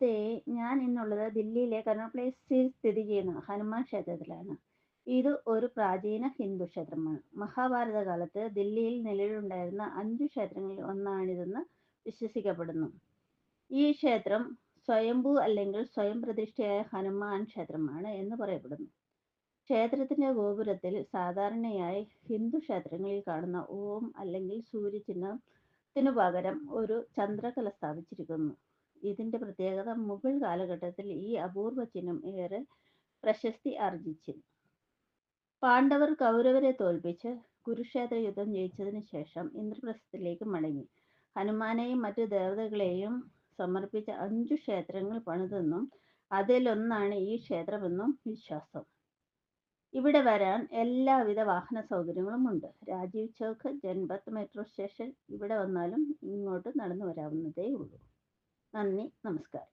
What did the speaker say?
നമസ്തേ. ഞാൻ ഇന്നുള്ളത് ദില്ലിയിലെ കനോട്ട് പ്ലേസിൽ സ്ഥിതി ചെയ്യുന്ന ഹനുമാൻ ക്ഷേത്രത്തിലാണ്. ഇത് ഒരു പ്രാചീന ഹിന്ദു ക്ഷേത്രമാണ്. മഹാഭാരത കാലത്ത് ദില്ലിയിൽ നിലവിലുണ്ടായിരുന്ന 5 ക്ഷേത്രങ്ങളിൽ ഒന്നാണിതെന്ന് വിശ്വസിക്കപ്പെടുന്നു. ഈ ക്ഷേത്രം സ്വയംഭൂ അല്ലെങ്കിൽ സ്വയം പ്രതിഷ്ഠയായ ഹനുമാൻ ക്ഷേത്രമാണ് എന്ന് പറയപ്പെടുന്നു. ക്ഷേത്രത്തിന്റെ ഗോപുരത്തിൽ സാധാരണയായി ഹിന്ദു ക്ഷേത്രങ്ങളിൽ കാണുന്ന ഓം അല്ലെങ്കിൽ സൂര്യചിഹ്നത്തിനു പകരം ഒരു ചന്ദ്രകല സ്ഥാപിച്ചിരിക്കുന്നു. ഇതിന്റെ പ്രത്യേകത മുഗൾ കാലഘട്ടത്തിൽ ഈ അപൂർവ ചിഹ്നം ഏറെ പ്രശസ്തി ആർജിച്ചു. പാണ്ഡവർ കൗരവരെ തോൽപ്പിച്ച് കുരുക്ഷേത്ര യുദ്ധം ജയിച്ചതിനു ശേഷം ഇന്ദ്രപ്രസ്ഥത്തിലേക്ക് മടങ്ങി. ഹനുമാനെയും മറ്റു ദേവതകളെയും സമർപ്പിച്ച 5 ക്ഷേത്രങ്ങൾ പണിതെന്നും അതിലൊന്നാണ് ഈ ക്ഷേത്രമെന്നും വിശ്വാസം. ഇവിടെ വരാൻ എല്ലാവിധ വാഹന സൗകര്യങ്ങളും ഉണ്ട്. രാജീവ് ചൗക്ക്, ജൻപത്ത് മെട്രോ സ്റ്റേഷൻ ഇവിടെ വന്നാലും ഇങ്ങോട്ട് നടന്നു വരാവുന്നതേ ഉള്ളൂ. നന്ദി, നമസ്കാരം.